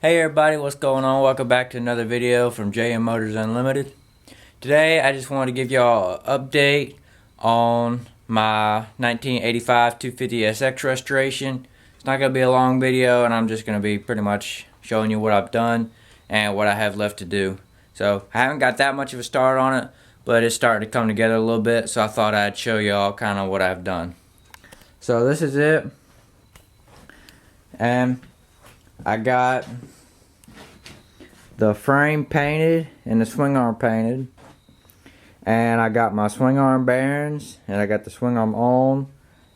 Hey everybody, what's going on? Welcome back to another video from JM Motors Unlimited. Today I just wanted to give y'all an update on my 1985 250SX restoration. It's not going to be a long video, and I'm just going to be pretty much showing you what I've done and what I have left to do. So I haven't got that much of a start on it, but it's starting to come together a little bit, so I thought I'd show y'all kind of what I've done. So this is it, and I got the frame painted and the swing arm painted, and I got my swing arm bearings, and I got the swing arm on,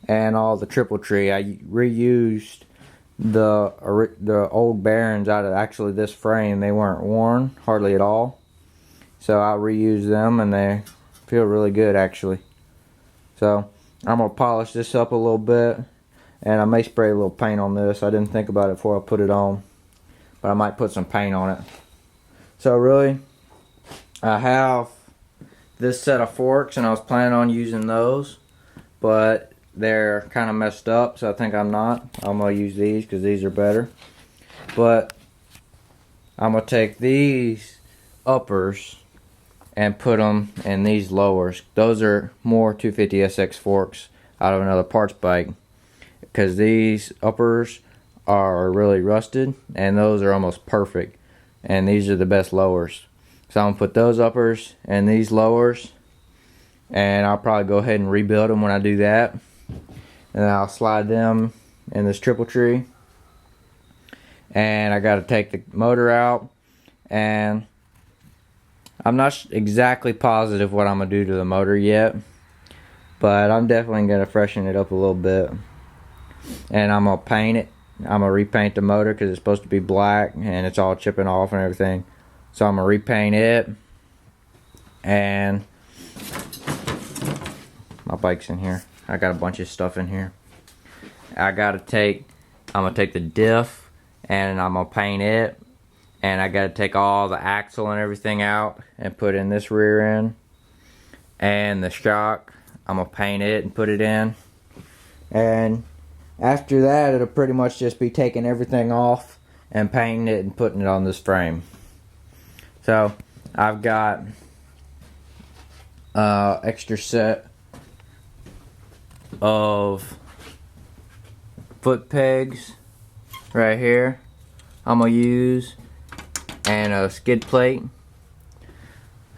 and all the triple tree. I reused the old bearings out of actually this frame. They weren't worn hardly at all, so I reused them, and they feel really good actually. So I'm gonna polish this up a little bit, and I may spray a little paint on this. I didn't think about it before I put it on, but I might put some paint on it. So really, I have this set of forks, and I was planning on using those, but they're kind of messed up, so I think I'm going to use these because these are better. But I'm going to take these uppers and put them in these lowers. Those are more 250SX forks out of another parts bike, because these uppers are really rusted, and those are almost perfect. And these are the best lowers. So I'm going to put those uppers and these lowers, and I'll probably go ahead and rebuild them when I do that. And then I'll slide them in this triple tree. And I got to take the motor out, and I'm not exactly positive what I'm going to do to the motor yet, but I'm definitely going to freshen it up a little bit. And I'm going to paint it. I'm going to repaint the motor because it's supposed to be black and it's all chipping off and everything. So I'm going to repaint it. And my bike's in here. I got a bunch of stuff in here. I'm going to take the diff, and I'm going to paint it. And I got to take all the axle and everything out and put in this rear end. And the shock, I'm going to paint it and put it in. And after that, it'll pretty much just be taking everything off and painting it and putting it on this frame. So I've got extra set of foot pegs right here I'm gonna use, and a skid plate.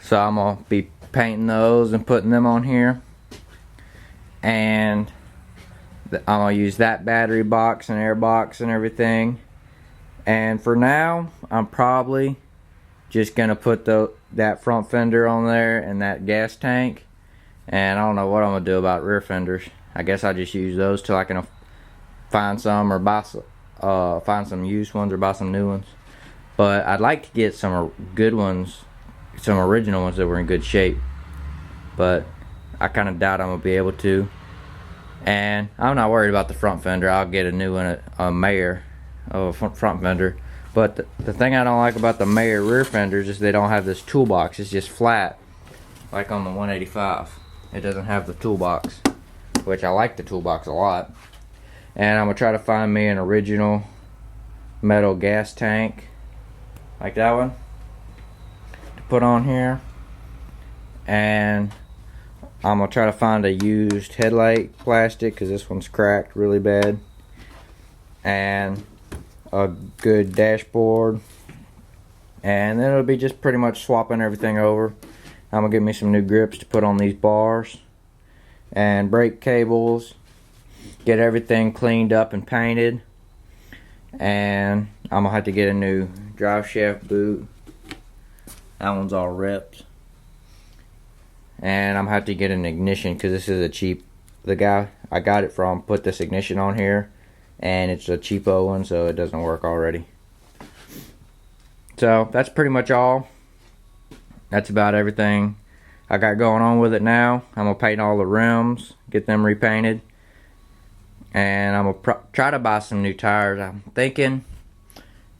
So I'm gonna be painting those and putting them on here. And I'm going to use that battery box and air box and everything. And for now, I'm probably just going to put that front fender on there and that gas tank. And I don't know what I'm going to do about rear fenders. I guess I'll just use those till I can find some, or find some used ones or buy some new ones. But I'd like to get some good ones, some original ones that were in good shape. But I kind of doubt I'm going to be able to. And I'm not worried about the front fender. I'll get a new one, a Mayer front fender. But the thing I don't like about the Mayer rear fenders is they don't have this toolbox. It's just flat, like on the 185. It doesn't have the toolbox, which I like the toolbox a lot. And I'm going to try to find me an original metal gas tank, like that one, to put on here. And I'm going to try to find a used headlight plastic, because this one's cracked really bad. And a good dashboard. And then it'll be just pretty much swapping everything over. I'm going to get me some new grips to put on these bars. And brake cables. Get everything cleaned up and painted. And I'm going to have to get a new drive shaft boot. That one's all ripped. And I'm gonna have to get an ignition, because this is a cheap, the guy I got it from put this ignition on here, and it's a cheapo one, so it doesn't work already. So that's pretty much all. That's about everything I got going on with it now. I'm gonna paint all the rims, get them repainted, and I'm gonna try to buy some new tires. I'm thinking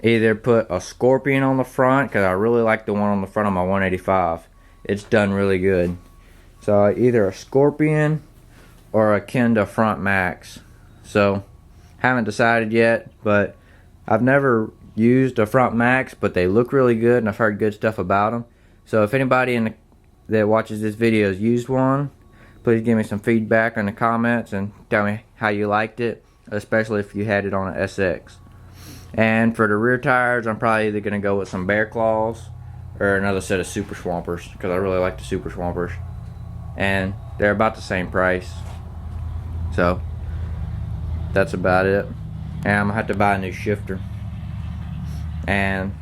either put a Scorpion on the front, because I really like the one on the front of my 185. It's done really good. So either a Scorpion or a Kenda Front Max. So haven't decided yet, but I've never used a front max, but they look really good and I've heard good stuff about them. So if anybody that watches this video has used one, please give me some feedback in the comments and tell me how you liked it, especially if you had it on an SX. And for the rear tires, I'm probably either going to go with some Bear Claws or another set of Super Swampers, because I really like the Super Swampers. And they're about the same price. So that's about it. And I'm going to have to buy a new shifter. And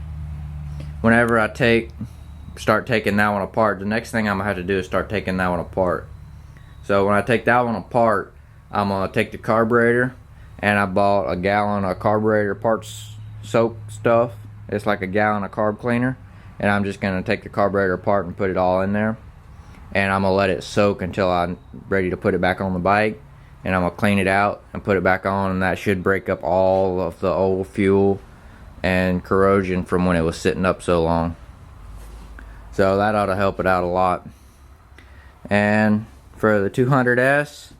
whenever I start taking that one apart, the next thing I'm going to have to do is start taking that one apart. So when I take that one apart, I'm going to take the carburetor, and I bought a gallon of carburetor parts soak stuff. It's like a gallon of carb cleaner, and I'm just going to take the carburetor apart and put it all in there, and I'm going to let it soak until I'm ready to put it back on the bike, and I'm going to clean it out and put it back on, and that should break up all of the old fuel and corrosion from when it was sitting up so long. So that ought to help it out a lot. And for the 200S,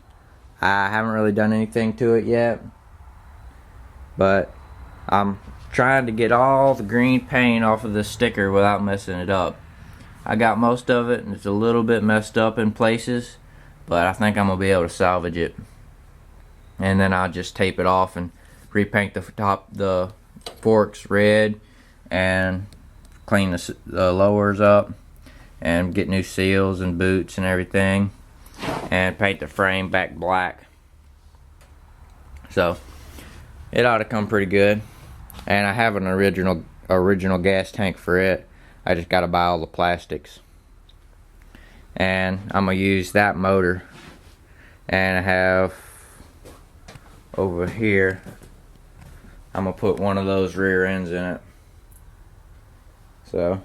I haven't really done anything to it yet, but I'm trying to get all the green paint off of this sticker without messing it up. I got most of it, and it's a little bit messed up in places, but I think I'm going to be able to salvage it. And then I'll just tape it off and repaint the forks red and clean the lowers up and get new seals and boots and everything, and paint the frame back black. So it ought to come pretty good. And I have an original gas tank for it. I just gotta buy all the plastics. And I'm gonna use that motor. And I have over here, I'm gonna put one of those rear ends in it. So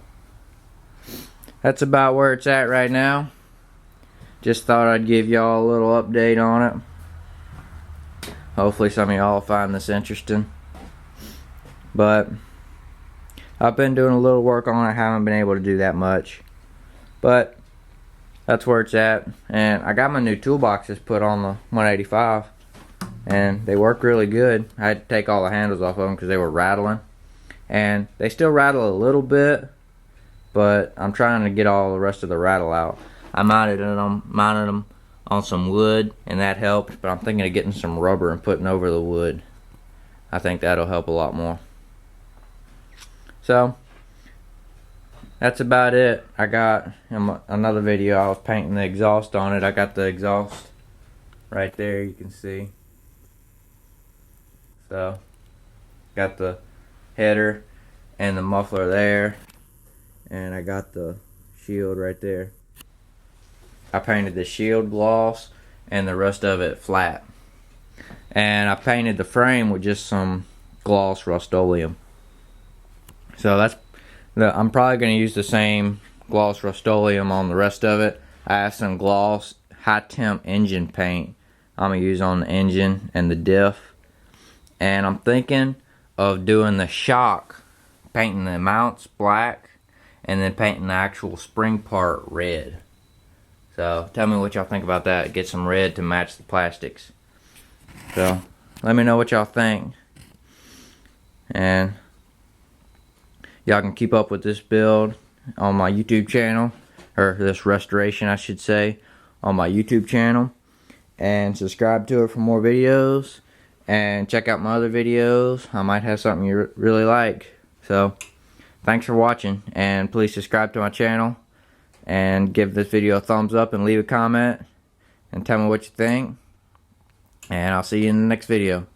that's about where it's at right now. Just thought I'd give y'all a little update on it. Hopefully some of y'all find this interesting. But I've been doing a little work on it. I haven't been able to do that much. But that's where it's at. And I got my new toolboxes put on the 185. And they work really good. I had to take all the handles off of them because they were rattling. And they still rattle a little bit, but I'm trying to get all the rest of the rattle out. I mounted them on some wood, and that helped, but I'm thinking of getting some rubber and putting over the wood. I think that'll help a lot more. So that's about it. I got another video. I was painting the exhaust on it. I got the exhaust right there, you can see. So got the header and the muffler there, and I got the shield right there. I painted the shield gloss and the rest of it flat, and I painted the frame with just some gloss Rust-Oleum. So I'm probably going to use the same gloss Rust-Oleum on the rest of it. I have some gloss high temp engine paint I'm going to use on the engine and the diff, and I'm thinking of doing the shock, painting the mounts black, and then painting the actual spring part red. So tell me what y'all think about that. Get some red to match the plastics. So let me know what y'all think. And y'all can keep up with this build on my YouTube channel, or this restoration I should say, on my YouTube channel. And subscribe to it for more videos. And check out my other videos. I might have something you really like. So thanks for watching, and please subscribe to my channel and give this video a thumbs up and leave a comment and tell me what you think, and I'll see you in the next video.